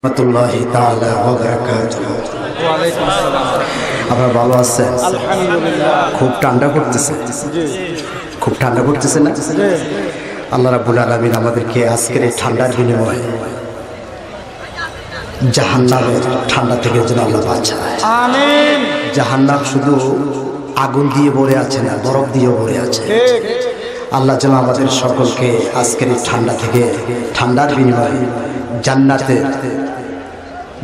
রাহমাতুল্লাহি তাআলা ওয়া বারাকাতুহু। ওয়া আলাইকুম আসসালাম। আপনারা ভালো আছেন? আলহামদুলিল্লাহ। খুব ঠান্ডা পড়তেছে, খুব ঠান্ডা পড়তেছে না? আল্লাহ রাব্বুল আলামিন আমাদেরকে আজকের এই ঠান্ডার বিনিময়ে জাহান্নামের ঠান্ডা থেকে যেন আল্লাহ বাঁচায়। আমিন। জাহান্নাম শুধু আগুন দিয়ে ভরে আছে না, বরফ দিয়ে ভরে আছে। আল্লাহ যেন আমাদের সকলকে আজকের এই ঠান্ডা থেকে, ঠান্ডার বিনিময়ে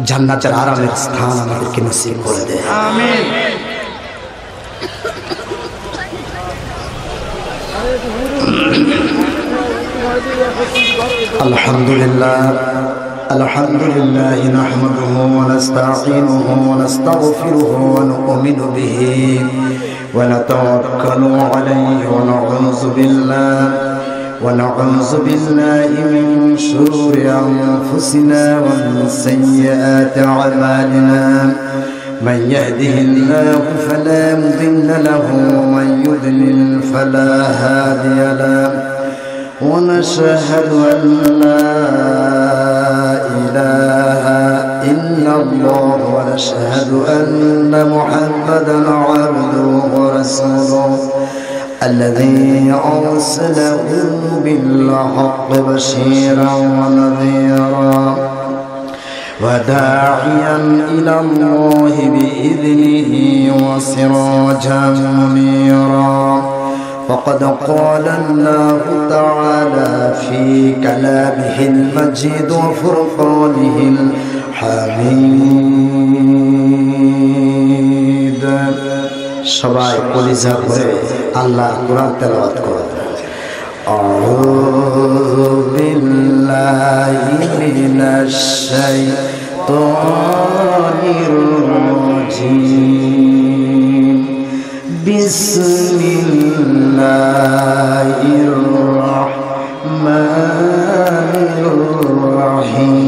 জান্নাতের আরামের স্থান আমাদেরকে নসিব করে দেয়। আমিন। আলহামদুলিল্লাহ আলহামদুলিল্লাহ নাহমাদুহু ওয়া নাস্তাঈনুহু ওয়া নাস্তাগফিরুহু ওয়া নু'মিনু বিহি ওয়া নাতাওয়াক্কালু আলাইহি ওয়া নাউযু বিল্লাহি মিন শুরুরি আনফুসিনা ওয়া মিন সাইয়্যাতি আ'মালিনা من يهده الله فلا مضل له ومن يضلل فلا هادي له ونشهد أن لا إله إلا الله ونشهد أن محمدا عبده ورسوله الذي أرسله بالحق بشيرا ونذيرا وداعيا إلى الله بإذنه وسراجا منيرا فقد قال الله تعالى في كلامه المجيد وفرقانه الحميد সবাই কলিজা করে আল্লাহ কোরআন তেলাওয়াত করুন। আউযু বিল্লাহি মিনাশ শাইতানির রাজীম বিসমিল্লাহির রাহমানির রাহিম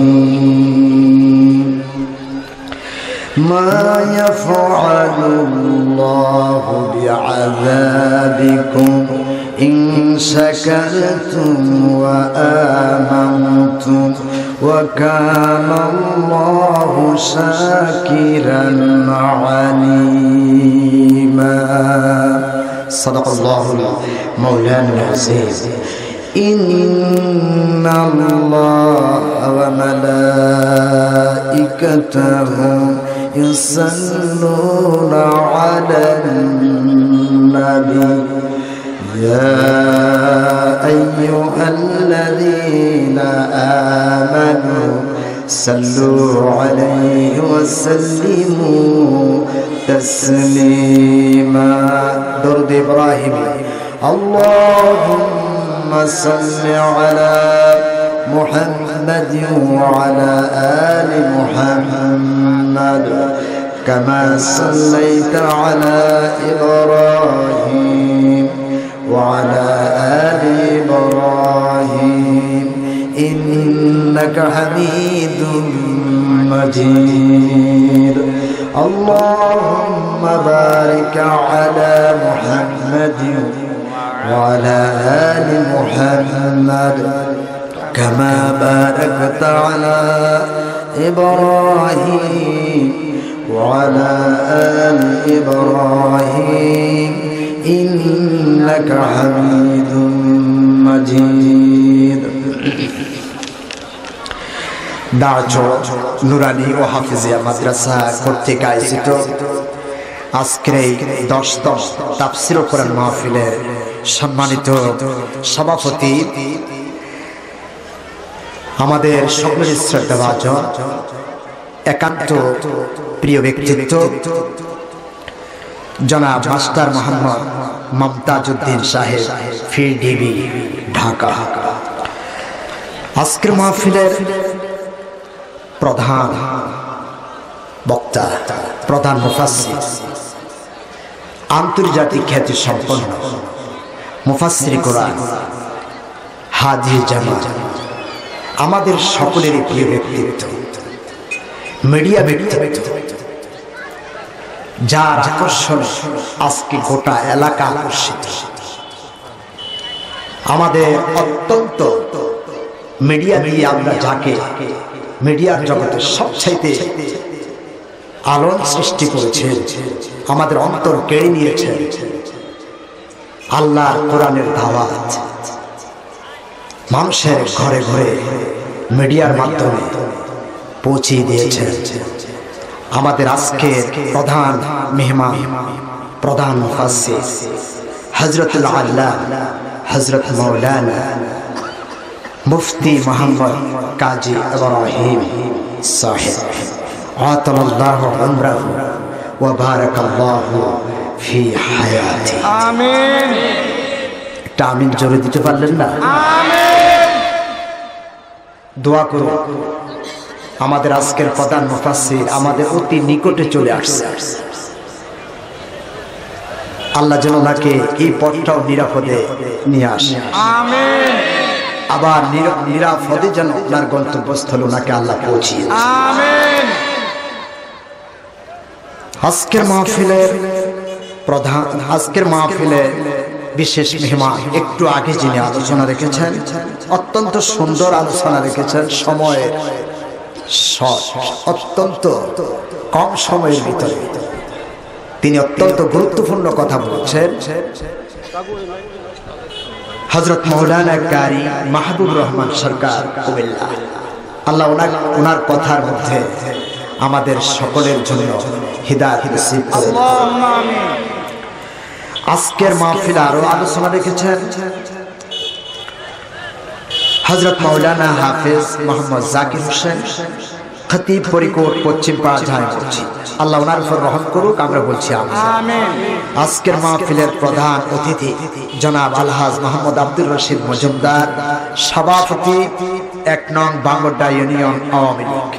মা ইয়াফআলুল্লাহু বিআযাবিকুম ইন শাকারতুম ওয়া আমানতুম ওয়া কানা আল্লাহু শাকিরান আলীমা। সাদাকাল্লাহুল মাওলানা আযীম। ইন্নাল্লাহা ওয়া মালাইকাতাহু يصلون على النبي يا أيها الذين آمنوا صلوا عليه وسلموا تسليما. درود إبراهيم. اللهم صل على محمد وعلى آل محمد كما صليت على إبراهيم وعلى آل إبراهيم إنك حميد مجيد. اللهم بارك على محمد وعلى آل محمد كما باركت على إبراهيم وعلى آل إبراهيم إنك حميد مجيد. দারজো নুরানি ও হাফিজিয়া মাদ্রাসা কর্তৃক আয়োজিত আজকের এই 10তম তাফসীর ও কোরআন মাহফিলের সম্মানিত সভাপতি, আমাদের সকলের শ্রদ্ধাভাজন একান্ত প্রিয় ব্যক্তিত্ব জনাব মাস্টার মোহাম্মদ মমতাজউদ্দিন সাহেব, ফিরডিবি, ঢাকা। আজকের মাহফিলের প্রধান বক্তা, প্রধান মুফাসসির, আন্তর্জাতিক খ্যাতি সম্পন্ন মুফাসসির কোরআন হাজি জামাত, আমাদের সকলেরই প্রিয় ব্যক্তিত্ব, মিডিয়া ব্যক্তিত্ব, যার আকর্ষণ আজকে গোটা এলাকা আকর্ষিত। আমাদের অত্যন্ত মিডিয়া দিয়ে আমরা যাকে মিডিয়ার জগতে সবচাইতে আলোড়ন সৃষ্টি করেছেন, আমাদের অন্তর কেড়ে নিয়েছেন। আল্লাহর কোরআনের দাওয়াত মানুষের ঘরে ঘরে মিডিয়ার মাধ্যমে পৌঁছে দিয়েছেন। আমাদের আজকের প্রধান মেহমান, প্রধান মুফাসসির হযরতুল আল্লামা হযরত মাওলানা মুফতি মুহাম্মদ কাজী ইব্রাহিম সাহেব আতাল্লাহু উমরাহু ওয়া বারাকাল্লাহু ফি হায়াতি। আমিন। একটা আমিন জোরে দিতে পারলেন না? আমিন। দোয়া করুন, আমাদের আজকের প্রধান মুফাসসির আমাদের অতি নিকটে চলে আসছে। আল্লাহ যেন তাকে এই পথটাও নিরাপদে নিয়ে আসে। আমিন। আবার নিরাপদে যেন ওনার গন্তব্যস্থলে ওনাকে আল্লাহ পৌঁছিয়ে দেয়। আমিন। আজকের মাহফিলের প্রধান, আজকের মাহফিলের বিশেষ মেহমান একটু আগে যিনি আলোচনা রেখেছেন, অত্যন্ত সুন্দর আলোচনা রেখেছেন। সময়ের অত্যন্ত কম সময়ের ভিতরে তিনি অত্যন্ত গুরুত্বপূর্ণ কথা বলছেন। হযরত মাওলানা কারি মাহবুব রহমান সরকার কুমিল্লা, আল্লাহ ওনার কথার মধ্যে আমাদের সকলের জন্য হিদায়াত নসিব করেন। আল্লাহুম্মা আমিন। আজকের মাহফিলে আরো আলোচনা রেখেছেন হযরত মাওলানা হাফেজ মোহাম্মদ জাকির হোসেন, খতিব ফরিদপুর পশ্চিম পাড়া ঝাড়খণ্ড। আল্লাহ ওনার উপর রহম করুক, আমরা বলছি আমিন। আজকের মাহফিলের প্রধান অতিথি জনাব আলহাজ মোহাম্মদ আব্দুর রশিদ মজুমদার, সভাপতি ১ নং বাঙ্গড্ডা ইউনিয়ন আওয়ামী লীগ।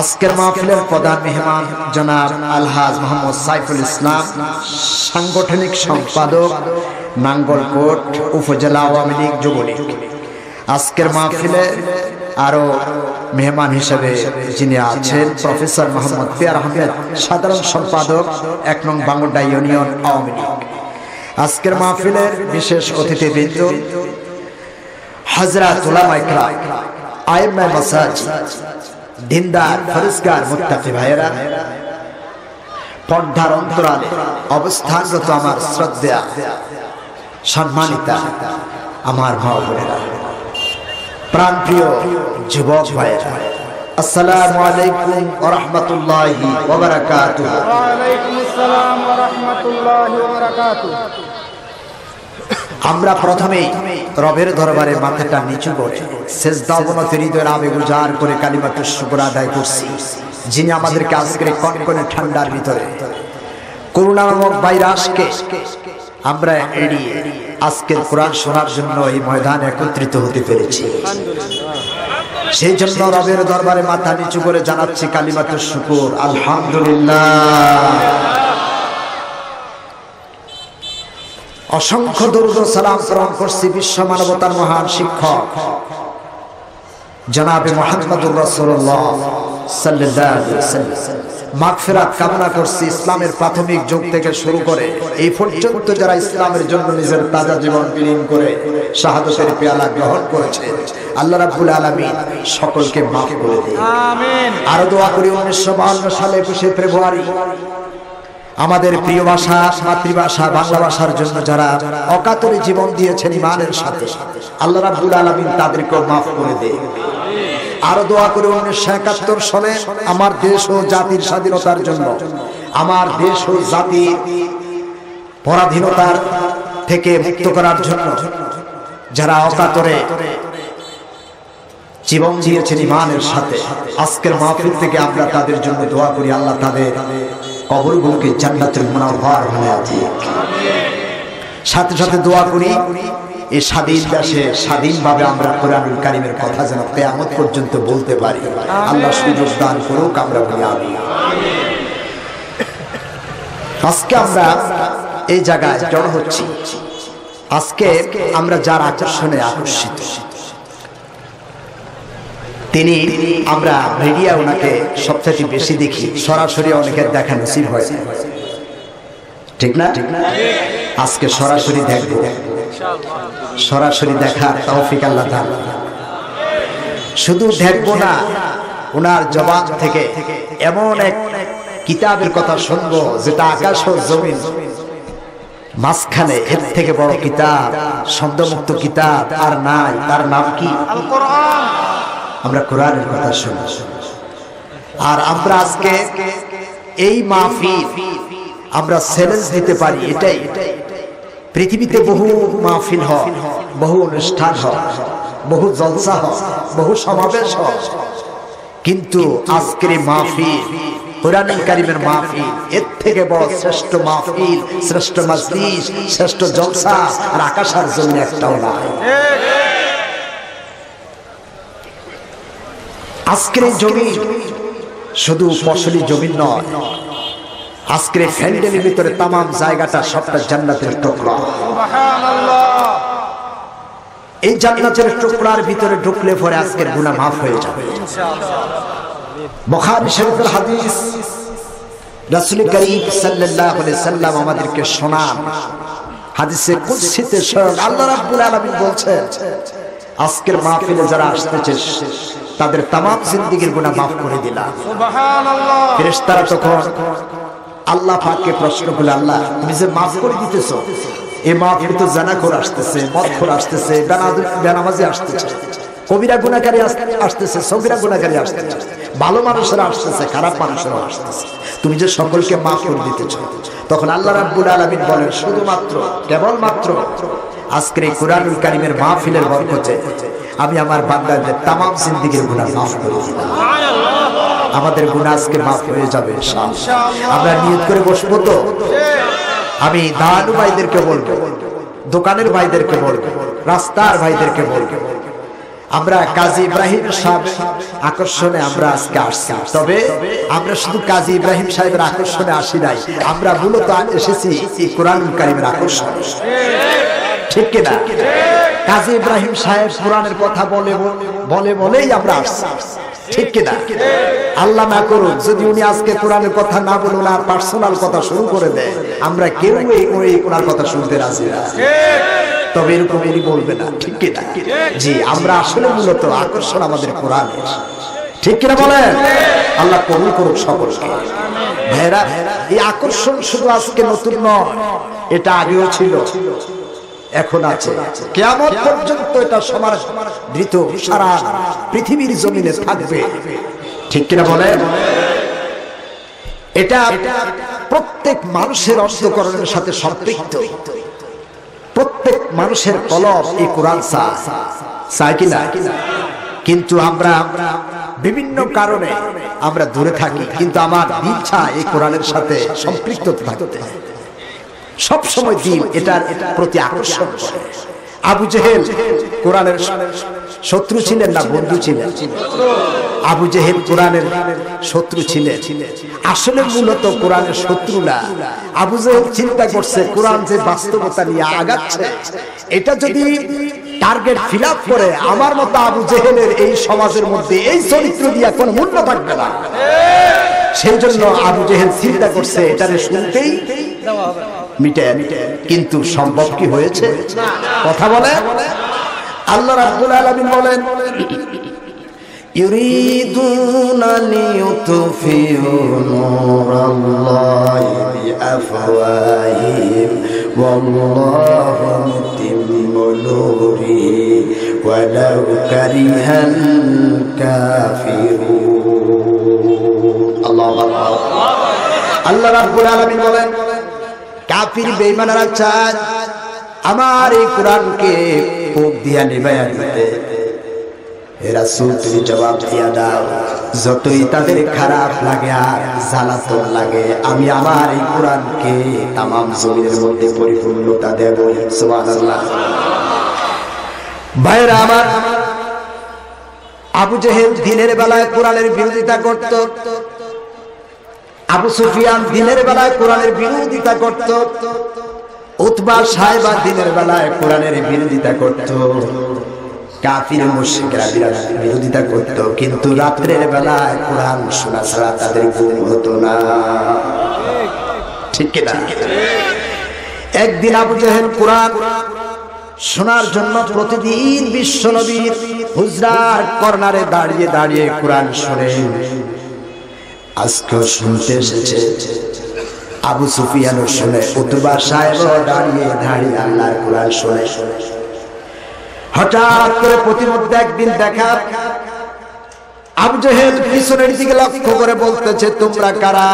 আজকের মাহফিলের প্রধান মেহমান জনাব আলহাজ মোহাম্মদ সাইফুল ইসলাম, সাংগঠনিক সম্পাদক নাঙ্গলকোট উপজেলা আওয়ামী লীগ যুবলীগ। আজকের মাহফিলে আরো মেহমান হিসেবে যিনি আছেন প্রফেসর মোহাম্মদ পিয়ার আহমেদ, সাধারণ সম্পাদক ১ নং বাঙ্গড্ডা ইউনিয়ন আওয়ামী লীগ। আজকের মাহফিলের বিশেষ অতিথিবৃন্দ হযরত উলামায়ে কেরাম, আইম্মায়ে মাসাজিদ, দিনদার ফরজগার মুত্তাকি ভাইয়েরা, পর্দার অন্তরালে অবস্থানরত আমার শ্রদ্ধেয়া সম্মানিতা আমার মা বোনেরা, প্রাণপ্রিয় যুবক ভাইয়েরা, আসসালামু আলাইকুম ওয়া রাহমাতুল্লাহি ওয়া বারাকাতুহু। ওয়া আলাইকুমুস সালাম ওয়া রাহমাতুল্লাহি ওয়া বারাকাতুহু। আমরা প্রথমেই রবের দরবারে মাথাটা নিচু করে সেজদা অবনত হৃদয়ের আবেগ উজাড় করে কালিমাতুশ শুকর আদায় করছি, যিনি আমাদেরকে আজকের কনকনে ঠান্ডার ভিতরে করোনা নামক ভাইরাসকে আমরা এড়িয়ে আজকের কোরআন শোনার জন্য এই ময়দানে একত্রিত হতে পেরেছি। সেই জন্য রবের দরবারে মাথা নিচু করে জানাচ্ছি কালিমাতুশ শুকর, আলহামদুলিল্লাহ। অসংখ্য দরুদ ও সালাম প্রেরণ করছি বিশ্ব মানবতার মহান শিক্ষক জনাবে মুহাম্মদুর রাসূলুল্লাহ সাল্লাল্লাহু আলাইহি ওয়াসাল্লাম। মাগফিরাত কামনা করছি ইসলামের প্রাথমিক যুগ থেকে শুরু করে এই পর্যন্ত যারা ইসলামের জন্য নিজের তাজা জীবন বিলীন করে শাহাদাতের পেয়ালা গ্রহণ করেছে, আল্লাহ রাব্বুল আলামিন সকলকে মাফ করে দিন। আমিন। আর দোয়া করি 1952 সালে 21শে ফেব্রুয়ারি আমাদের প্রিয় ভাষা, মাতৃভাষা বাংলা ভাষার জন্য যারা অকাতরে জীবন দিয়েছেন ঈমানের সাথে, আল্লাহ রাব্বুল আলামিন তাদেরকে মাফ করে দেন। আরো দোয়া করে 1971 সালে আমার দেশ ও জাতির স্বাধীনতার জন্য, আমার দেশ ও জাতির পরাধীনতার থেকে মুক্ত করার জন্য যারা অকাতরে জীবন দিয়েছেন ঈমানের সাথে, আজকের মাহফিল থেকে আমরা তাদের জন্য দোয়া করি আল্লাহ তাদের কবরগুলোকে জান্নাতুল মুনাওয়ার বানায় দিক। সাথে সাথে দোয়া করি এই স্বাধীন দেশে স্বাধীনভাবে আমরা কোরআনুল কারীমের কথা যেন কিয়ামত পর্যন্ত বলতে পারি, আল্লাহ সুযোগ দান করুক, আমরা বলি আমিন। আজকে আমরা এই জায়গায় জড়ো হচ্ছি, আজকে আমরা যার আকর্ষণে আকর্ষিত, তিনি আমরা মিডিয়া ওনাকে সবচেয়ে বেশি দেখি, সরাসরি অনেকের দেখা নসিব হয়, ঠিক না? আজকে সরাসরি দেখব, সরাসরি দেখার তৌফিক আল্লাহ দান। শুধু দেখবো না, ওনার জবান থেকে এমন এক কিতাবের কথা শুনবো যেটা আকাশ ও জমিন মাঝখানে, এর থেকে বড় কিতাব, শব্দমুক্ত কিতাব আর নাই। তার নাম কি? আল কোরআন। আমরা কোরআনের কথা শুনি। আর আমরা আজকে এই মাহফিল আমরা চ্যালেঞ্জ দিতে পারি এটাই, পৃথিবীতে বহু মাহফিল হয়, বহু অনুষ্ঠান হয়, বহু জলসা হয়, বহু সমাবেশ হয়, কিন্তু আজকের এই মাহফিল, কোরআনুল কারীমের মাহফিল, এর থেকে বড় শ্রেষ্ঠ মাহফিল, শ্রেষ্ঠ মজলিস, শ্রেষ্ঠ জলসা আর আকাশ আর জমিন একটাও নাই। আজকের এই জমি শুধু ফসলি জমিন নয়, আজকের ফ্যান্ডেলের ভিতরে তাম জায়গাটা সবটা জান্নাতের টুকরা। এই জান্নাতের টুকরার ভিতরে ঢুকলে পরে আজকের গুনাহ মাফ হয়ে যাবে। বুখারী শরীফের হাদিস, রাসূল করিম সাল্লাল্লাহু আলাইহি সাল্লাম আমাদেরকে শোনান, হাদিসে কুদসিতে স্বয়ং আল্লাহ রাব্বুল আলামিন বলছেন, আজকের মাহফিলে যারা আসতেছে তাদের তামাম জিন্দেগীর গুনাহ মাফ করে দিলাম। সুবহানাল্লাহ। ফেরেশতারা তখন আল্লাহ পাককে প্রশ্ন করল, আল্লাহ তুমি যে মাফ করে দিতেছো, এই মাহফিলে তো জানাখোর আসতেছে, মদখোর আসতেছে, বেনামাজি আসতেছে, কবিরা গুনাহগারী আসতেছে, সগীরা গুনাহগারী আসতেছে, ভালো মানুষেরা আসতেছে, খারাপ মানুষেরা আসতেছে, তুমি যে সকলকে মাফ করে দিতেছো। তখন আল্লাহ রাব্বুল আলামিন বলেন, শুধুমাত্র কেবলমাত্র আজকের এই কোরআনুল কারীমের মাহফিলের বরকতে আমি আমার বান্দাদের তামাম জিন্দেগীর গুনাহ মাফ করে দিলাম। আমাদের গুনাহ আজকে মাফ হয়ে যাবে ইনশাআল্লাহ। আমরা নিয়ত করে বসবো তো। আমি দানু ভাইদেরকে বলবো, দোকানের ভাইদেরকে বলবো, রাস্তার ভাইদেরকে বলবো, আমরা কাজী ইব্রাহিম সাহেব আকর্ষণে আমরা আজকে আসছি। তবে আমরা শুধু কাজী ইব্রাহিম সাহেবের আকর্ষণে আসি নাই, আমরা মূলত এসেছি এই কোরআনুল কারীমের আকর্ষণে। ঠিক কিনা? কাজী ইব্রাহিম সাহেব কোরআনের কথা বলেই আমরা আসছি। ঠিক কিনা? আল্লাহ না করুন যদি উনি আজকে কোরআনের কথা না বলুন আর পার্সোনাল কথা শুরু করে দেয়, আমরা কেউ এই কোরআন কথা শুনতে রাজি না। তবে এরকমই বলবে না। ঠিক কিনা? জি, আমরা আসলে মূলত আকর্ষণ আমাদের কোরআনের। ঠিক কিনা বলেন? আল্লাহ কবুল করুক সকলকে। ভাইরা, এই আকর্ষণ শুধু আজকে নতুন নয়, এটা আগেও ছিল, এখন আছে, কিয়ামত পর্যন্ত এটা সমাদৃত সারা পৃথিবীর জমিনে থাকবে। ঠিক কিনা বলেন? এটা প্রত্যেক মানুষের অন্তঃকরণের সাথে সম্পৃক্ত। প্রত্যেক মানুষের কলব এই কোরআন চায় কিনা? কিন্তু আমরা বিভিন্ন কারণে আমরা দূরে থাকি, কিন্তু আমার দিল চায় এই কোরআনের সাথে সম্পৃক্ত থাকতে। সব সময় দিল এটার প্রতি আকর্ষণ করে। আবু জেহেল কোরআনের শত্রু ছিলেন না বন্ধু ছিলেন? আবু জেহেল কোরআনের শত্রু ছিলেন। আসলে মূলত কোরআনের শত্রু না। আবু জেহেল চিন্তা করছে কোরআন যে বাস্তবতা নিয়ে আগাচ্ছে, এটা যদি টার্গেট ফিল আপ করে, আমার মতো আবু জেহেলের এই সমাজের মধ্যে এই চরিত্র দিয়ে কোনো মূল্য থাকবে না। সেই জন্য আবু জেহেল চিন্তা করছে এটারে শুনতেই মিটে। কিন্তু সম্ভব কি হয়েছে? কথা বলে আল্লাহ রাব্বুল আলামিন বলেন, ইউরিদুনা লিইউতফিউ নূরাল্লাহি বিআফওয়াহিহিম ওয়াল্লাহু মুতিম্মু নূরিহি ওয়ালাউ কারিহাল কাফিরুন। আল্লাহু আকবার। আল্লাহ রাব্বুল আলামিন বলেন, কাফির বেঈমানরা চায় আমার এই কোরআনকে কোপ দিয়া নিভাইয়া দিতে। হে রাসূল, তুমি জবাব দিয়া দাও, যতই তাদের খারাপ লাগে আর জ্বালাতন লাগে, আমি আমার এই কোরআনকে তামাম জমিনের মধ্যে পরিপূর্ণতা দেব। সুবহানাল্লাহ। ভাইরা আমার, আবু জেহেল দিনের বেলায় কোরআনের বিরোধিতা করত, আবু সুফিয়ান দিনের বেলায় কোরআনের বিরোধিতা করত, উতবা সাহেবা দিনের বেলায় কোরআনের বিরোধিতা করত, কাফির মুশরিকরা বিরোধিতা করত, কিন্তু রাতের বেলায় কোরআন শোনা ছাড়া তাদের ঘুম হতো না। ঠিক কিনা? একদিন আবু জেহেল কোরআন শোনার জন্য প্রতিদিন বিশ্বনবীর হুজরার কর্নারে দাঁড়িয়ে দাঁড়িয়ে কোরআন শুনে আজকেও শুনতে এসেছে। আবু সুফিয়ানও শুনে, উতবা সাহেবও দাঁড়িয়ে দাঁড়িয়ে আল্লাহর কোরআন শুনে। হঠাৎ করে প্রতিমধ্যে একদিন দেখা, আবু জেহেল পিছনের দিকে লক্ষ্য করে বলতেছে, তোমরা কারা?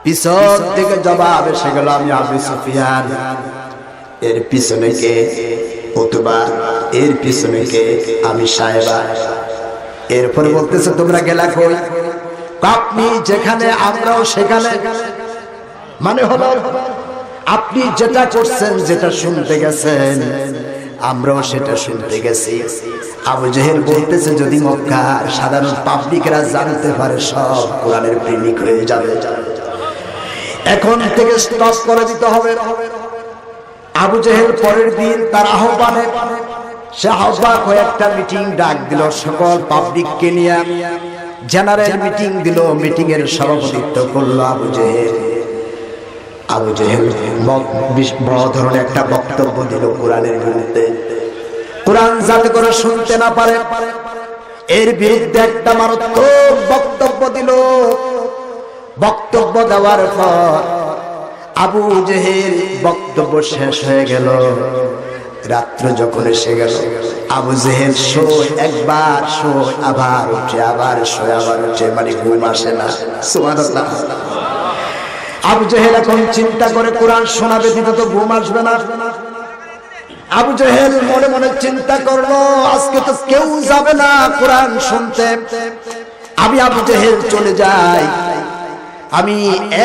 পিছন থেকে জবাব এসে গেল, আমি আবু সুফিয়ান। এর পিছনে কে? উতবা। এর পিছনে কে? আমি সাহেবা। এরপরে বলতেছে, তোমরা গেলা কই? আপনি যেখানে আমরাও সেখানে। মানে হলো আপনি যেটা করছেন, যেটা শুনতে গেছেন, আমরাও সেটা শুনতে গেছি। আবু জেহেল বলতেছে, যদি মক্কার সাধারণ পাবলিকরা জানতে পারে সব কোরআনের প্রেমিক হয়ে যাবে। এখন থেকে স্টপ করে দিতে হবে। আবু জেহেল পরের দিন তার আহ্বানে সে আহ্বান হয়ে একটা মিটিং ডাক দিল, সকল পাবলিককে নিয়ে জেনারেল মিটিং দিল। মিটিং এর সভাপতিত্ব করলো আবু জেহেল। আবু জেহেল বড় ধরনের একটা বক্তব্য দিল কোরআনের বিরুদ্ধে। কোরআন যাতে করে শুনতে না পারে এর বিরুদ্ধে একটা মারাত্মক বক্তব্য দিল। বক্তব্য দেওয়ার পর আবু জেহেল বক্তব্য শেষ হয়ে গেল। রাত্র যখন এসে গেল, আবু জেহেল শোয়, একবার শোয়, আবার উঠে, আবার শোয়, আবার উঠে, মানে ঘুম আসে না। সুবহানাল্লাহ। আবু জেহেল এখন চিন্তা করে, কোরআন শোনাবে দিতে তো ঘুম আসবে না। আবু জেহেল মনে মনে চিন্তা করলো, আজকে তো কেউ যাবে না কোরআন শুনতে। আমি আবু জেহেল চলে যাই, আমি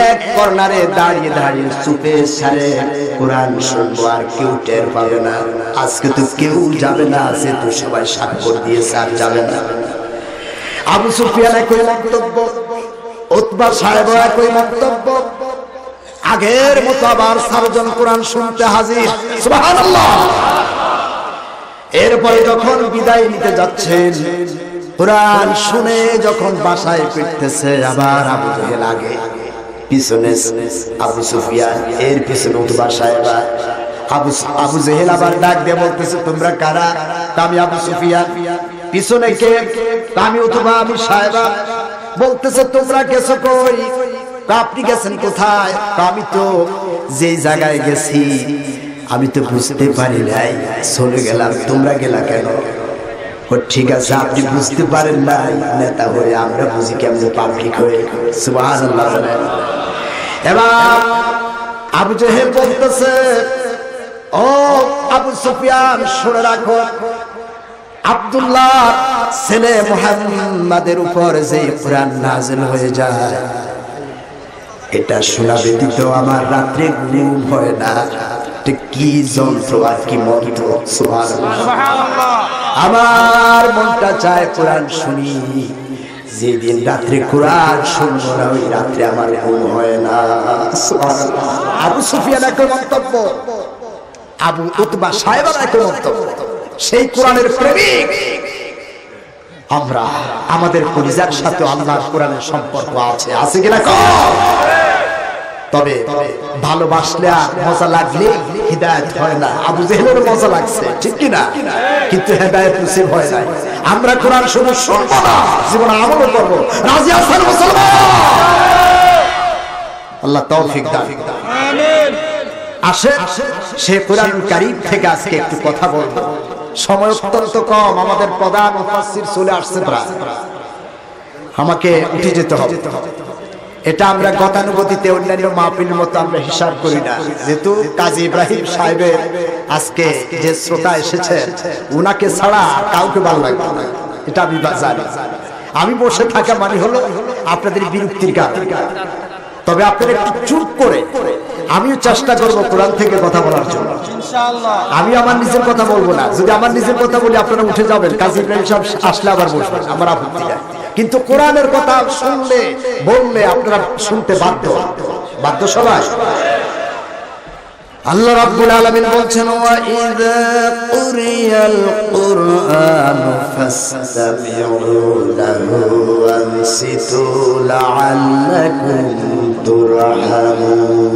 এক কর্নারে দাঁড়িয়ে দাঁড়িয়ে চুপে সারে কোরআন শুনবো, আর কেউ টের পাবে না। আজকে তো কেউ যাবে না, সে তো সবাই স্বাক্ষর দিয়েছে, আর যাবে না। আবু সুফিয়ান একই মন্তব্য, উতবা সাহেব একই মন্তব্য। আগের মতো আবার 4 জন কোরআন শুনতে হাজির। সুবহানাল্লাহ। এরপরে যখন বিদায় নিতে যাচ্ছেন, কোরআন শুনে যখন বাসায় ফিরতেছে, আবার আবু জেহেল আগে, পিছনে আবু সুফিয়ান, এর পিছনে উতবা সাহেব। আবু জেহেল আবার ডাক দিয়ে বলতেছে, তোমরা কারা? আমি আবু সুফিয়ান। পিছনে কে? আমি উতবা, আমি সাহেবা। বলতেছে, তোমরা গেছো কই? আপনি গেছেন কোথায়? আমি তো যে জায়গায় গেছি আমি তো বুঝতে পারি নাই, চলে গেলাম। তোমরা গেলা কেন? ঠিক আছে, আপনি বুঝতে পারেন নাই, নেতা হয়ে আমরা বুঝি কেমন পাবলিক হয়ে। সুবহানাল্লাহ। এবার আবু জেহেল বলতেছে, ও আবু সুফিয়ান, শুনে রাখো, আব্দুল্লাহ ছেলে মুহাম্মাদের উপর যে কোরআন নাযিল হয়ে যায়, এটা শোনা ব্যতীত আমার রাত্রে ঘুম হয় না। কি যন্ত্র আর কি মন্ত্র! সুবহানাল্লাহ। আমার মনটা চায় কোরআন শুনি। যেদিন রাত্রে কোরআন শুনবো না, ওই রাত্রে আমার ঘুম হয় না। সুবহানাল্লাহ। আবু সুফিয়ান একই মন্তব্য, আবু উতবা সাহেবের একই মন্তব্য। সেই কোরআনের প্রেমিক আমরা, আমাদের কলিজার সাথে আল্লাহর কোরআনের সম্পর্ক আছে, আছে কিনা? তবে ভালোবাসলে মজা লাগলে হিদায়াত হয় না। আবু জেহেলের মজা লাগছে, ঠিক কিনা? কিন্তু হিদায়াত নসিব হয় না। আমরা কোরআন শুনে শুনবো না, জীবনে আমল করব। রাজি আছেন মুসলমান? আল্লাহ তৌফিক দান। আমিন। আসে সে কোরআন কারীম থেকে আজকে একটু কথা বলবো। সময় অত্যন্ত কম, আমাদের প্রধান মুফাসসির চলে আসছে প্রায়, আমাকে উঠে যেতে হবে। এটা আমরা গতানুগতিতে অন্যান্য মাহফিলের মতো আমরা হিসাব করি না। যেহেতু কাজী ইব্রাহিম সাহেবের আজকে যে শ্রোতা এসেছে, উনাকে ছাড়া কাউকে ভালো লাগবে না, এটা আমি জানি। আমি বসে থাকা মানে হলো আপনাদের বিরক্তির কারণ। তবে আপনারা একটু চুপ করে, আমিও চেষ্টা করবো কোরআন থেকে কথা বলার জন্য। আমি আমার নিজের কথা বলবো না। যদি আমার নিজের কথা বলি আপনারা উঠে যাবেন, কাজী ইব্রাহিম সাহেব আসলে আবার বসবেন, আমার আপত্তি নাই। কিন্তু কোরআনের কথা শুনলে বললে আপনারা শুনতে বাধ্য, বাধ্য সবাই। আল্লাহ রাব্বুল আলামিন বলছেন, ওয়া ইযা কুরিয়াল কুরআনু ফাসতামিউ লাহু ওয়ানসিতু লাআল্লাকুম তুরহামুন।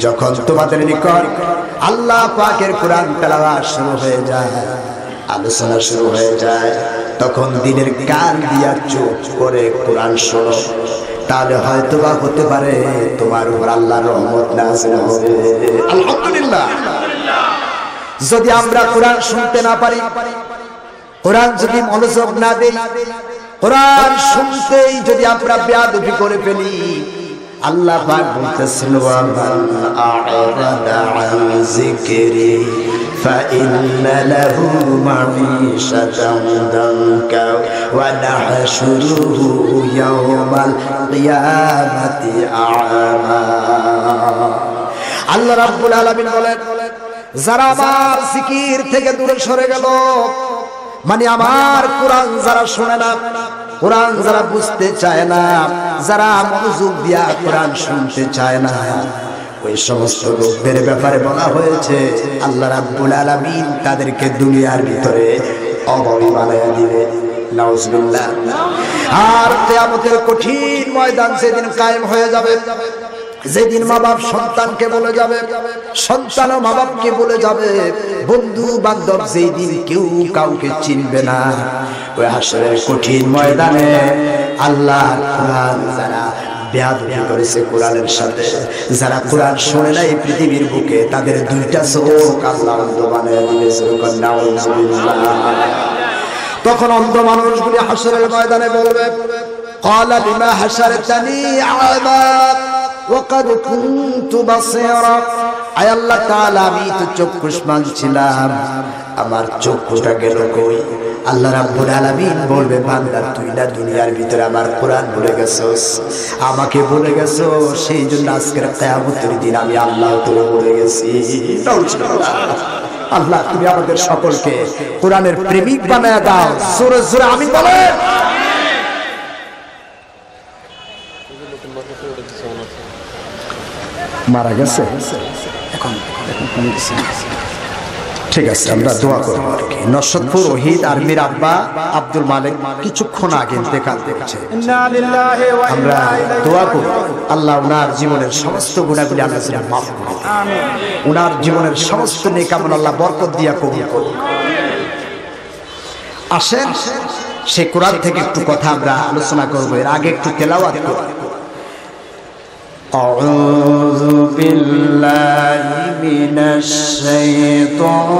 যখন তোমাদের নিকট আল্লাহ পাকের কোরআন তেলাওয়াত শুরু হয়ে যায়, আলোচনা শুরু হয়ে যায়, তখন দিনের কান দিয়া চুপ করে কোরআন শোনো, তাহলে হয়তোবা হতে পারে তোমার উপর আল্লাহর রহমত নাযিল হবে। আলহামদুলিল্লাহ। যদি আমরা কোরআন শুনতে না পারি, কোরআন যদি মনোযোগ না দেই, কোরআন শুনতেই যদি আমরা বেয়াদবি করে ফেলি, আল্লাহ পাক বলতেছেন ওয়া মান আ'রাদা আন যিকরি ফাইন্না লাহু মাঈশাতান দানকা ওয়া নাহশুরুহু ইয়াওমাল কিয়ামাতি আ'মা। আল্লাহ রাব্বুল আলামিন বলেন, যারা আমার জিকির থেকে দূরে সরে গেল, মানে আমার কোরআন যারা শোনে না, কোরআন যারা বুঝতে চায় না, যারা মনোযোগ দিয়া কোরআন শুনতে চায় না, ওই সমস্ত লোকদের ব্যাপারে বলা হয়েছে আল্লাহ রাব্বুল আলামিন তাদেরকে দুনিয়ার ভিতরে অভাবী বানায়া দিবে। নাউজুবিল্লাহ। আর কিয়ামতের কঠিন ময়দান সেদিন কায়েম হয়ে যাবে, যেদিন মা বাপ সন্তানকে বলে যাবে, সন্তানও মা বাপকে বলে যাবে, বন্ধু বান্ধব যেই দিন কেউ কাউকে চিনবে না, ওই হাসরের কঠিন ময়দানে আল্লাহ কোরআন যারা বেয়াদবি করেছে কোরআনের সাথে, যারা কোরআন শোনে না এই পৃথিবীর বুকে, তাদের দুইটা চোখ আল্লাহ অন্ধ বানিয়ে দিবে। তখন অন্ধ মানুষগুলি হাসরের ময়দানে বলবে, ক্বালা বিমা হাশারতানি আ'মা ওয়াকাদ কুনতু বাসীরা। আয় আল্লাহ তাআলা, আমি তো চক্ষুষ্মান ছিলাম, আমার চক্ষুটা গেল কই? আল্লাহ রাব্বুল আলামিন বলবে, বান্দা তুই না দুনিয়ার ভিতরে আমার কোরআন ভুলে গেছস, আমাকে ভুলে গেছস, সেই জন্য আজকের কিয়ামতের দিন আমি আল্লাহ তোরে ভুলে গেছি। আল্লাহ তুমি আমাদের সকলকে কোরআনের প্রেমিক বানায়া দাও। জোরে জোরে আমিন বলেন। মারা গেছে এখন, ঠিক আছে, আমরা দোয়া করব আর কি। নশরতপুর ওহিদ আর্মির আব্বা আব্দুল মালিক কিছুক্ষণ আগে ইন্তেকাল করেছে, আমরা দোয়া করব আল্লাহ ওনার জীবনের সমস্ত গুনাহগুলি আল্লাহ মাফ করে দিন, ওনার জীবনের সমস্ত নেক আমল আল্লাহ বরকত দিয়া কবুল করুন। আসেন সেই কোরআন থেকে একটু কথা আমরা আলোচনা করব, এর আগে একটু তেলাওয়াত করব। أعوذ بالله من الشيطان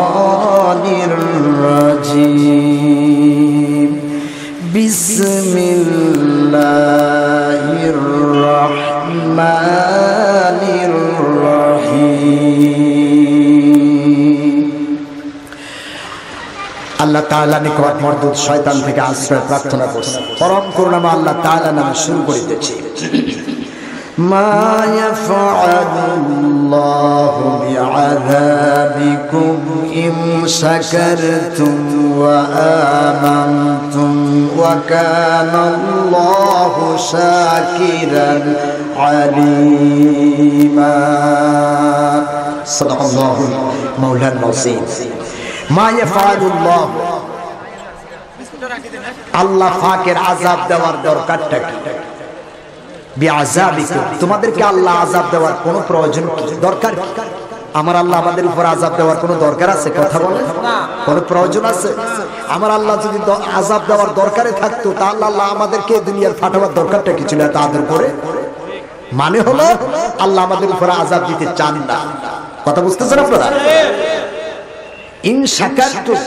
الرجيم بسم الله الرحمن الرحيم আল্লাহ তাআলা নিকট মরদুদ শয়তান থেকে আশ্রয় প্রার্থনা করছি। পরম করুণাময় আল্লাহ তাআলা নামে শুরু করিতেছি। ما يفعل الله بعذابكم إن شكرتم وآمنتم وكان الله شاكرا عليما صدق الله مولانا العظيم ما يفعل الله আল্লাহ পাকের আযাব দেওয়ার দরকারটা কি? তোমাদেরকে আল্লাহ আযাব দেওয়ার কোনো প্রয়োজন কি, দরকার কি? আমার আল্লাহ আমাদের উপর আযাব দেওয়ার কোনো দরকার আছে? কথা বলেন, কোনো প্রয়োজন আছে? আমার আল্লাহ যদি আযাব দেওয়ার দরকারে থাকতো, তাহলে আল্লাহ আমাদেরকে দুনিয়ার ফাটাবার দরকারটা কি ছিল তাদের করে? মানে হলো আল্লাহ আমাদের উপর আযাব দিতে চান না। কথা বুঝতেছেন আপনারা? ইন শাকারতুম,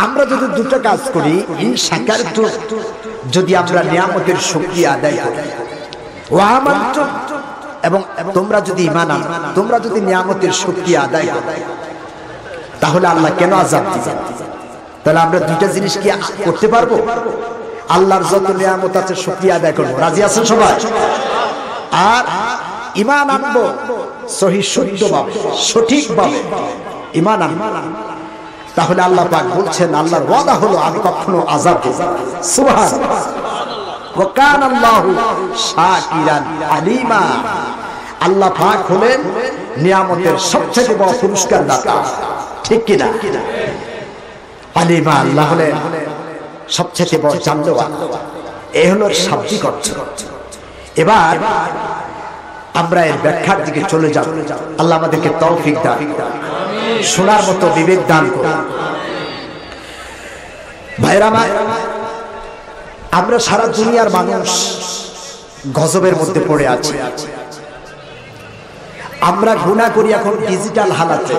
আমরা যদি দুটো কাজ করি, ইন শাকারতুম, যদি আমরা নিয়ামতের শুকরিয়া আদায় করি, ওয়া আমানতুম, এবং তোমরা যদি ঈমান আনো, তোমরা যদি নিয়ামতের শুকরিয়া আদায় করো, তাহলে আল্লাহ কেন আযাব দিবেন? তাহলে আমরা দুইটা জিনিস কি করতে পারবো? আল্লাহর যত নিয়ামত আছে শুকরিয়া আদায় করব, রাজি আছেন সবাই? আর ঈমান আনবো সহি শুদ্ধভাবে, সঠিকভাবে ঈমান আনবো। তাহলে আল্লাহ পাক বলছেন, আল্লাহর ওয়াদা হলো আমি কখনো আযাব দেব না। সুবহানাল্লাহ। ওয়া কানা আল্লাহু শাকিরান আলিমা। আল্লাহ পাক হলেন নিয়ামতের সবচেয়ে বড় পুরস্কার দাতা, ঠিক কি না? আলিমা, আল্লাহ হলেন সবচেয়ে বড় জানলেওয়ালা। এই হলো শাব্দিক অর্থ। এবার আমরা এর ব্যাখ্যার দিকে চলে যাব। আল্লাহ আমাদেরকে তৌফিক দান, শোনার মতো বিবেক দান করুন। ভাইরা আমার, আমরা সারা দুনিয়ার মানুষ গজবের মধ্যে পড়ে আছি। আমরা গুনাহ করি এখন ডিজিটাল হালাতে,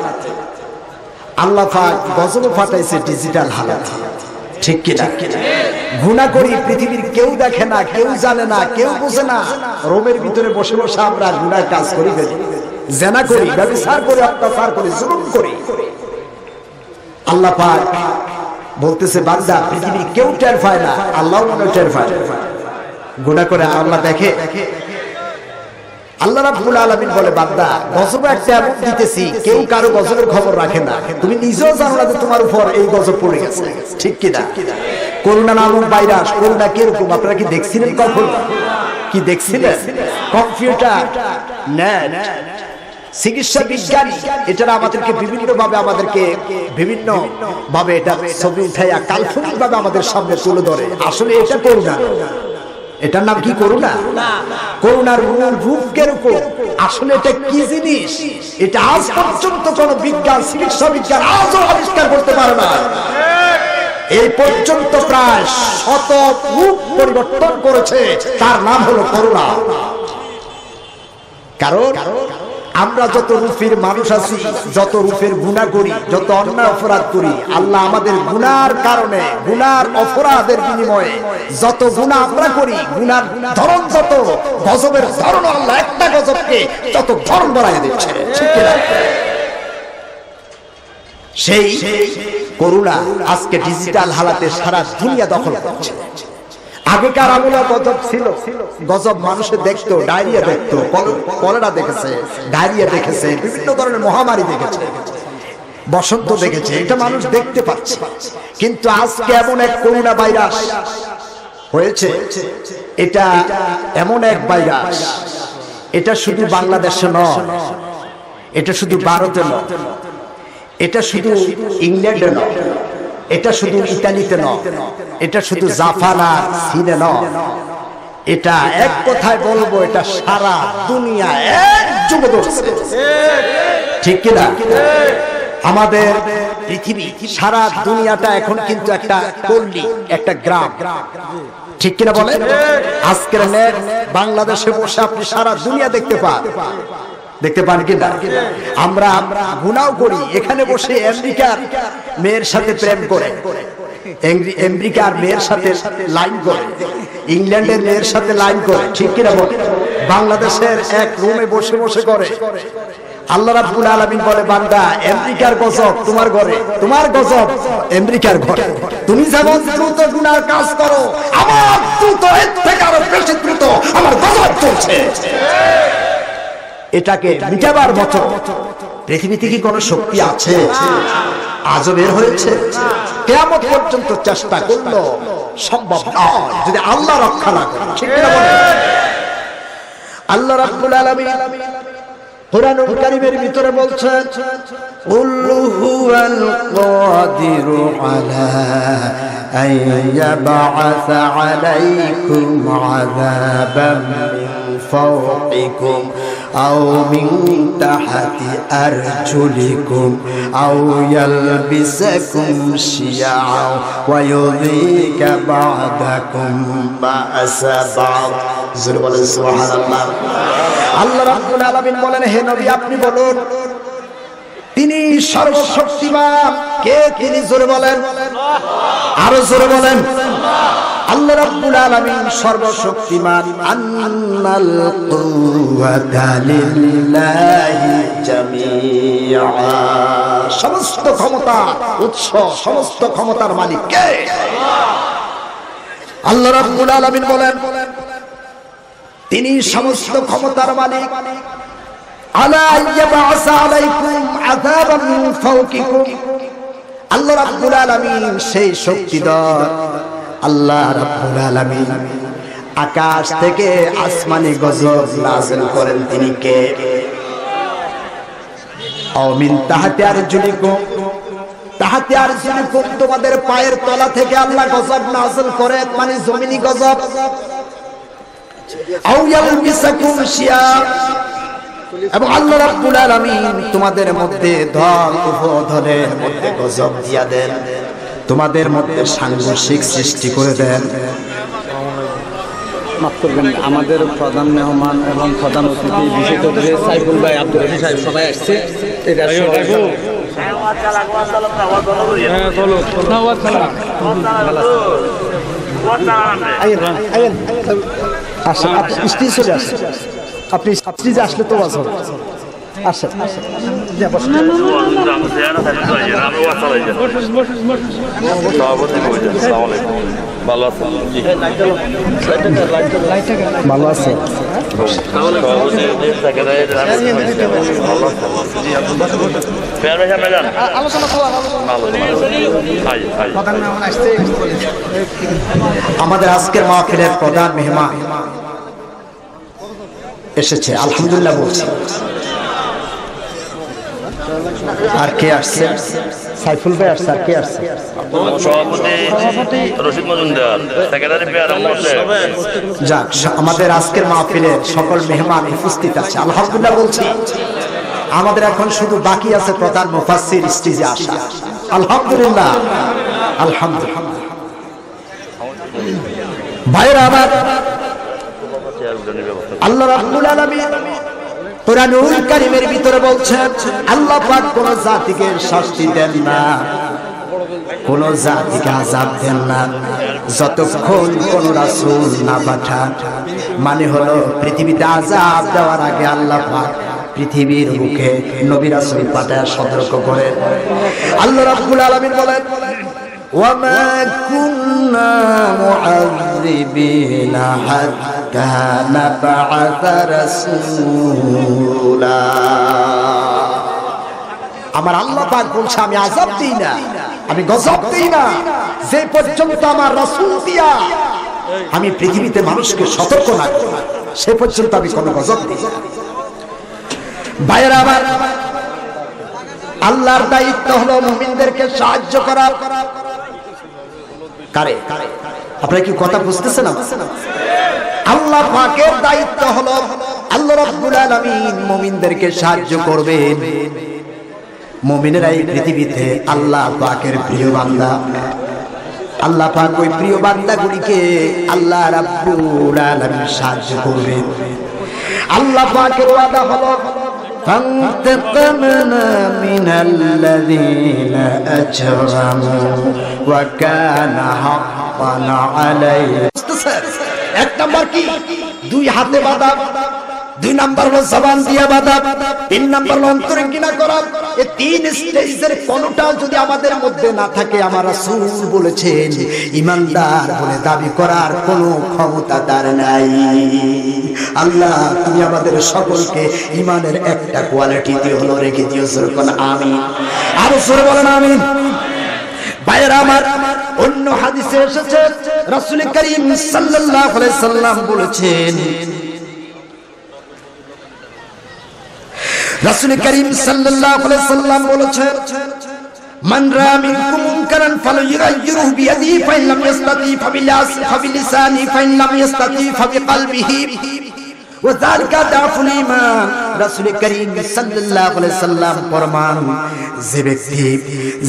আল্লাহ পাক গজব ফাটাইছে ডিজিটাল হালাতে, ঠিক কি না? গুনাহ করি পৃথিবীর কেউ দেখে না, কেউ জানে না, কেউ বুঝে না, রোমের ভিতরে বসে বসে আমরা গুনার কাজ করি, জেনা করি, ব্যভিচার করি, অত্যাচার করি, জুলুম করি। আল্লাহ পাক বলতেছে বান্দা পৃথিবীর কেউ টের পায় না, আল্লাহও মনে টের পায়। গুনাহ করে আল্লাহ দেখে। আল্লাহ রাব্বুল আলামিন বলে বান্দা গজব একটা এমন দিতেছি কেউ কারো গজবের খবর রাখে না, তুমি নিজেও জানো না যে তোমার উপর এই গজব পড়ে গেছে, ঠিক কি না? করোনা নামক ভাইরাস, করোনা কিরকম আপনারা কি দেখছিলেন? কখন কি দেখছিলেন? কম্পিউটার, নেট, চিকিৎসা বিজ্ঞান, এটা আমাদেরকে বিভিন্ন ভাবে এটা ছবি উঠাইয়া কাল্পনিক ভাবে আমাদের সামনে তুলে ধরে। আসলে এটা করোনা, এটার নাম কি করোনা? করোনার মূল রূপ কিরকম, আসলে এটা কি জিনিস, এটা আজ পর্যন্ত কোন বিজ্ঞান, চিকিৎসা বিজ্ঞান আজও আবিষ্কার করতে পারে না। এই পর্যন্ত প্রায় 100 রূপ পরিবর্তন করেছে, তার নাম হলো করোনা। কারণ আমরা যত রূপের মানুষ আছি, যত রূপের গুনাহ করি, যত অন্যায় অপরাধ করি, আল্লাহ আমাদের গুনার কারণে, গুনার অপরাধের বিনিময়ে যত গুনাহ আমরা করি, গুনার ধরন যত, গজবের ধরন আল্লাহ একটা গজবকে যত ধরন বাড়ায় দিচ্ছে, ঠিক কি না? সেই করোনা আজকে ডিজিটাল হালাতে সারা দুনিয়া দখল করছে। আগেকার আমলে গজব ছিল, গজব মানুষে দেখতো, ডায়রিয়া দেখতো, কলেরা দেখেছে, ডায়রিয়া দেখেছে, বিভিন্ন ধরনের মহামারী দেখেছে, বসন্ত দেখেছে, এটা মানুষ দেখতে পাচ্ছে। কিন্তু আজকে এমন এক করোনা ভাইরাস হয়েছে, এটা এমন এক ভাইরাস, এটা শুধু বাংলাদেশে নয়, এটা শুধু ভারতে নয়, এটা শুধু ইংল্যান্ডে নয়, এটা শুধু ইতালিতে নয়, এটা শুধু জাপান আর চীনে নয়, এটা এক কথায় বলবো এটা সারা দুনিয়া একযোগে ধরছে, ঠিক কিনা? আমাদের পৃথিবী, সারা দুনিয়াটা এখন কিন্তু একটা পল্লী, একটা গ্রাম, ঠিক কিনা বলেন? আজকের নেট বাংলাদেশে বসে আপনি সারা দুনিয়া দেখতে পান কিনা? আমরা গুনাহ করি, এখানে বসে আমেরিকার মেয়ের সাথে প্রেম করে, আমেরিকার মেয়ের সাথে লাইন করে, ইংল্যান্ডের মেয়ের সাথে লাইন করে, ঠিক কিনা বলে? বাংলাদেশের এক রুমে বসে বসে করে। আল্লাহ রাব্বুল আলামিন বলে বান্দা আমেরিকার গজব তোমার ঘরে, তোমার গজব আমেরিকার ঘরে। তুমি যেমন দ্রুত গুনার কাজ করো, আমার দ্রুত এর থেকে আরো বেশি দ্রুত আমার গজব চলছে। এটাকে মিটাবার মতো পৃথিবীতে কি কোনো শক্তি আছে? আজও বের হয়েছে? কিয়ামত পর্যন্ত চেষ্টা করলো সম্ভব নয় যদি আল্লাহ রক্ষা না করে, ঠিক না বলেন? আল্লাহ রাব্বুল আলামিন কুরআনুল কারীমের ভিতরে বলছেন কুল হুয়াল কাদিরু আলা আইয়াবআসা আলাইকুম আযাবাম মিন ফাওকিকুম আও মিন তাহতি আরজুলিকুম আও ইয়ালবিসাকুম শিয়াআ ওয়া ইউযীকা বা'দাকুম বা'সা বা'দ। জোরে বলেন সুবহানাল্লাহ। আল্লাহ রাব্বুল আলামিন বলেন হে নবী আপনি বলুন তিনি সর্বশক্তিমান কে? তিনি জোরে বলেন, আরো জোরে বলেন। আল্লাহ রাব্বুল আলামিন সর্বশক্তিমান। আন্নাল কুওয়াতা লিল্লাহি জামিআ, সমস্ত ক্ষমতা উৎস, সমস্ত ক্ষমতার মালিক কে? আল্লাহ রাব্বুল আলামিন বলেন তিনি সমস্ত ক্ষমতার মালিক। আলা ইয়াবআসা আলাইকুম আযাবাম মিন ফাওকিকুম, আল্লাহ রাব্বুল আলামিন সেই শক্তিধর। আল্লাহ রাব্বুল আলামিন আকাশ থেকে আসমানে গজব নাযিল করেন, তিনি কে? আও মিন তাহতি আরজুলিকুম, তাহতি আরজুলিকুম তোমাদের পায়ের তলা থেকে আল্লাহ গজব নাযিল করে, মানে জমিনি গজব। আও ইয়ালবিসাকুম শিয়াব, এবং আল্লাহ রাব্বুল আলামিন তোমাদের মধ্যে ধর উপধনের মধ্যে গজব দিয়া দেন, তোমাদের মধ্যে সাংঘর্ষিক সৃষ্টি করে দেন। মাফ করবেন, আমাদের প্রধান মেহমান এবং প্রধান অতিথি বিশেষ অতিথি সাইফুল ভাই, আব্দুল রহিম সাহেব সবাই আসছে। এটা স্টেজ চলে আসে, আপনি স্টেজে আসলে তো বাস হবে। আসেন ভালো আছে ভালো আছে। আমাদের আজকের মাহফিলের প্রধান মেহমান এসেছে, আলহামদুলিল্লাহ বলছি। আর কে আসছে? সাইফুল ভাই আসছে। আর কে আসছে? সভাপতি রশিদ মজুমদার, সেক্রেটারি যাক, আমাদের আজকের মাহফিলের সকল মেহমান উপস্থিত আছে, আলহামদুলিল্লাহ বলছি। আমাদের এখন শুধু বাকি আছে প্রধান মুফাসসির স্টেজে আসা, আলহামদুলিল্লাহ আলহামদুলিল্লাহ। ভাইরা আমার, আল্লাহ রাব্বুল আলামিন কোরআনুল কারীমের ভিতরে বলছেন, আল্লাহ পাক কোন জাতিকে শাস্তি দেন না, কোন জাতিকে আযাব দেন না যতক্ষণ কোন রাসূল না পাঠান। মানে হলো পৃথিবীতে আযাব দেওয়ার আগে আল্লাহ পাক পৃথিবীর বুকে নবী রাসূল পাঠায় সতর্ক করেন। আল্লাহ রাব্বুল আলামিন বলেন, ওয়ামা কুন্না মুআযযিবিনা হাত্তা নাবআসা রাসূলা। আমার আল্লাহ পাক বলছে, আমি আযাব দেই না, আমি গজব দেই না যে পর্যন্ত আমার রাসূল দিয়া আমি পৃথিবীতে মানুষকে সতর্ক না করি, সে পর্যন্ত আমি কোনো গজব দেই না। ভাইরা আমার, আল্লাহর দায়িত্ব হলো মুমিনদেরকে সাহায্য করা। কারে? আপনারা কি কথা বুঝতেছেন? আল্লাহ পাকের দায়িত্ব হলো আল্লাহ রাব্বুল আলামিন মুমিনদেরকে সাহায্য করবেন। মুমিনেরা এই পৃথিবীতে আল্লাহ পাকের প্রিয় বান্দা। আল্লাহ পাক ওই প্রিয় বান্দাগুলিকে আল্লাহ রাব্বুল আলামিন সাহায্য করবেন। আল্লাহ পাকের ওয়াদা হলো, فانتقمنا من الذين أجرموا وكان حقا عليهم। এক নাম্বার কি? দুই হাতে বাঁধা, দুই নাম্বার হলো জবান দিয়ে বাঁধা, তিন নাম্বার হলো অন্তরে ঘৃণা করা। এই তিন স্টেজের কোনটা যদি আমাদের মধ্যে না থাকে, আমার রাসূল বলেছেন ঈমানদার বলে দাবি করার কোনো ক্ষমতা তার নাই। আল্লাহ, তুমি আমাদের সকলকে ঈমানের একটা কোয়ালিটি দিয়ে হলো রেখে দিও। সুরকান আমিন। আরো জোরে বলেন আমিন। ভাইরা আমার, অন্য হাদিসে এসেছে রাসূল করিম সাল্লাল্লাহু আলাইহি সাল্লাম বলেছেন, রাসূল করিম সাল্লাল্লাহু আলাইহি সাল্লাম বলেছেন, মান রাআ মিনকুম মুনকারান ফালইয়ুগাইয়িরহু বিয়াদিহি ফাইন লাম ইসতাতি ফাবিলিসানি ফাইন লাম ইসতাতি ফাবিকলবিহি ওয়া যালিকা দাফুল ঈমান। রাসূল করিম সাল্লাল্লাহু আলাইহি সাল্লাম ফরমান,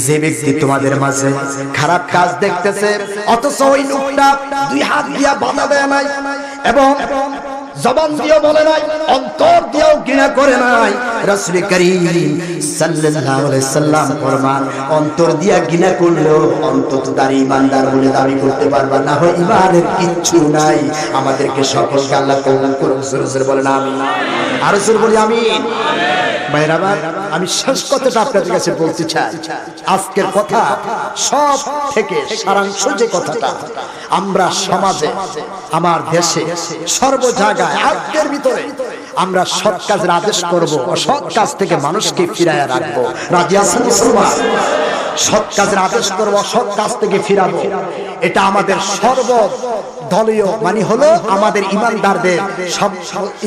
যে ব্যক্তি তোমাদের মাঝে খারাপ কাজ দেখতেছে অথচ ওই লোকটা দুই হাত দিয়া বাধা দেয় নাই এবং জবান দিয়েও বলে নাই, অন্তর দিয়েও ঘৃণা করে নাই, রাসূল করিম সাল্লাল্লাহু আলাইহি সাল্লাম ফরমান, অন্তর দিয়া ঘৃণা করলেও অন্তত তার ঈমানদার বলে দাবি করতে পারবা না, হয় ঈমানের কিচ্ছু নাই। আমাদেরকে সকলকে আল্লাহ কবুল করুন। জোরে জোরে বলেন আমিন। আর জোরে বলি আমিন। ভাইরা আমার, আমি শেষ কথাটা আপনাদের কাছে বলতে চাই। আজকের কথা সব থেকে সারাংশ যে কথাটা, আমরা সমাজে, আমার দেশে, সর্ব জায়গায় আজকের ভিতরে আমরা সৎ কাজের আদেশ করব, অসৎ কাজ থেকে মানুষকে ফিরাইয়া রাখবো। রাজি আছেন মুসলমান? সৎ কাজের আদেশ করব, অসৎ কাজ থেকে ফিরাবো। এটা আমাদের সর্বদলীয় মানে হলো আমাদের ঈমানদারদের, সব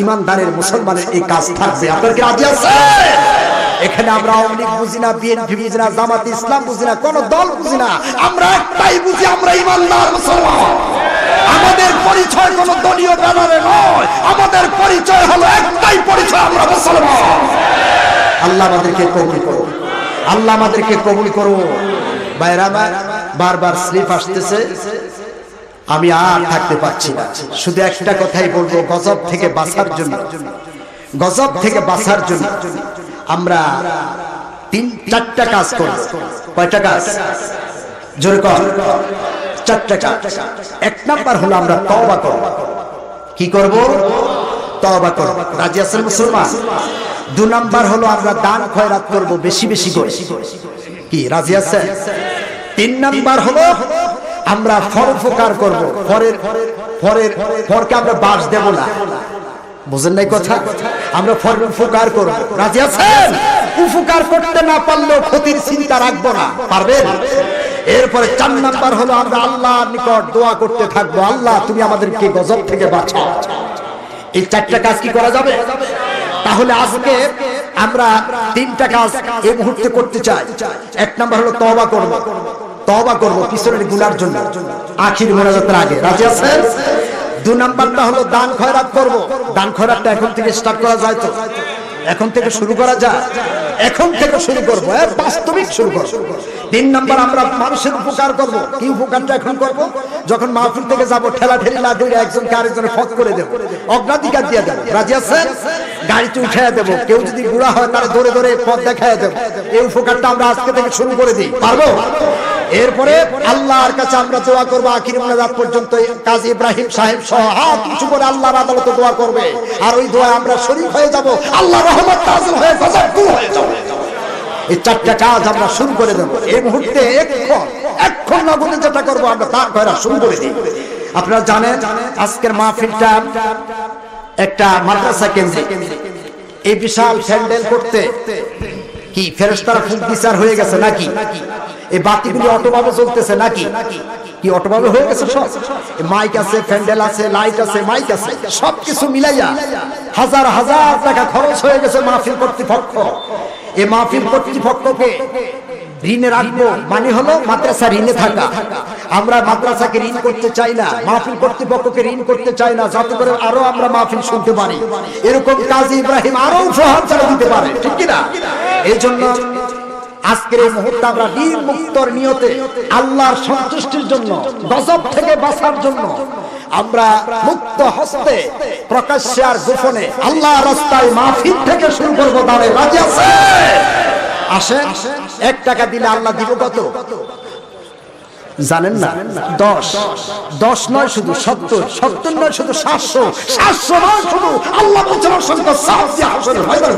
ঈমানদারের মুসলমানের এই কাজ থাকবে। আপনারা কি রাজি আছেন? এখানে আমরা আওয়ামী লীগ বুঝি না, বিএনপি বুঝি না, জামাত ইসলাম বুঝি না, কোন দল বুঝি না, আমরা একটাই বুঝি, আমরা ঈমানদার মুসলমান। আমাদের পরিচয় কোন দলীয় ব্যানারে নয়। নয়, আমাদের পরিচয় হলো একটাই পরিচয়, আমরা মুসলমান। আল্লাহ আমাদেরকে কবুল করো, আল্লাহ আমাদেরকে কবুল করো। ভাইরা আমার, বারবার স্লিপ আসতেছে, আমি আর থাকতে পারছি না। শুধু একটা কথাই বলবো, গজব থেকে বাঁচার জন্য, গজব থেকে বাঁচার জন্য আমরা 3-4টা কাজ করব। কয়টা কাজ? জোরে কর। 4টা কাজ। 1 নাম্বার হলো আমরা তওবা করব। কি করব? তওবা করব। রাজি আছেন মুসলমান? 2 নাম্বার হলো আমরা দান খয়রাত করব বেশি বেশি করে। কি রাজি আছেন? 3 নাম্বার হলো আমরা পরোপকার করব। পরকে আমরা বাস দেব না। বুঝেন নাই কথা? আমরা পরোপকার করব। রাজি আছেন? উপকার করতে না পারলেও ক্ষতির চিন্তা রাখবো না। পারবেন? এরপরে 4 নাম্বার হলো আমরা আল্লাহর নিকট দোয়া করতে থাকবো, আল্লাহ তুমি আমাদেরকে গজব থেকে বাঁচাও। এই 4টা কাজ কি করা যাবে? তাহলে আজকে আমরা 3টা কাজ এই মুহূর্তে করতে চাই। 1 নাম্বার হলো তওবা করব। তওবা করব পিছনের গুনার জন্য, আখির মোনাজাতের আগে। রাজি আছেন? 2 নাম্বারটা হলো দান খয়রাত করব। দান খয়রাতটা এখন থেকে স্টার্ট করা যায় তো? এখন থেকে শুরু করা যায়? এখন থেকে শুরু করবো, বাস্তবিক শুরু করবো। 3 নাম্বার আমরা মানুষের উপকার করব। কি উপকারটা এখন করব? যখন মাহফিল থেকে যাব, ঠেলা ঠেলি না দিয়ে একজনকে আরেকজনের ফক করে দেব, অগ্রাধিকার দিয়ে দেব। রাজি আছেন? গাড়িতে উঠাইয়া দেব, কেউ যদি বুড়া হয় তারা ধরে ধরে পথ দেখাইয়া দেব। এই উপকারটা আমরা আজকে থেকে শুরু করে দিই। পারবো? এরপরে আল্লাহর কাছে আমরা দোয়া করবো আখির মোনাজাত পর্যন্ত। কাজী ইব্রাহিম সাহেব সহ হাত উঁচু করে আল্লাহর আদালতে দোয়া করবে, আর ওই দোয়া আমরা শরীক হয়ে যাব, আল্লাহর রহমত নাযিল হয়ে গজব দূর হয়ে যাবে। এই 4টা কাজ আমরা শুরু করে দেব এই মুহূর্তে। এক্ষণ নগদে যেটা করবো আমরা তার করা শুরু করে দিই। আপনারা জানেন আজকের মাহফিলটা একটা মাদ্রাসা কেন্দ্রিক। এই বিশাল প্যান্ডেল করতে কি ফেরেশতারা ফুক বিচার হয়ে গেছে নাকি? এই বাতিগুলি অটোভাবে চলতেছে নাকি? কি অটোভাবে হয়ে গেছে সব? মাইক আছে, প্যান্ডেল আছে, লাইট আছে, মাইক আছে, সবকিছু মিলাইয়া হাজার হাজার টাকা খরচ হয়ে গেছে মাহফিল কর্তৃপক্ষ। এই মাহফিল কর্তৃপক্ষকে ঋণে রাখবো মানে হলো মাদ্রাসা ঋণে থাকা। আমরা মাদ্রাসাকে ঋণ করতে চাই না, মাহফিল কর্তৃপক্ষকে ঋণ করতে চাই না, যাতে করে আরো আমরা মাহফিল শুনতে পারি। এরকম কাজী ইব্রাহিম আরো উপহার চালা দিতে পারে, ঠিক কিনা? এই জন্য আজকের এই মুহূর্তে আমরা নির্মুক্তর নিয়তে আল্লাহর সন্তুষ্টির জন্য, গজব থেকে বাঁচার জন্য আমরা মুক্ত হস্তে প্রকাশ্যে আর গোপনে আল্লাহর রাস্তায় মাহফিল থেকে শুরু করবো। দাঁড়ে রাজি আছে? আসেন, 1 টাকা দিলে আল্লাহ দিব কত জানেন না? 10 নয় শুধু 70 নয় শুধু 700 নয় শুধু, আল্লাহ বলছেন অসংখ্য সাহায্য হাসরের ময়দানে।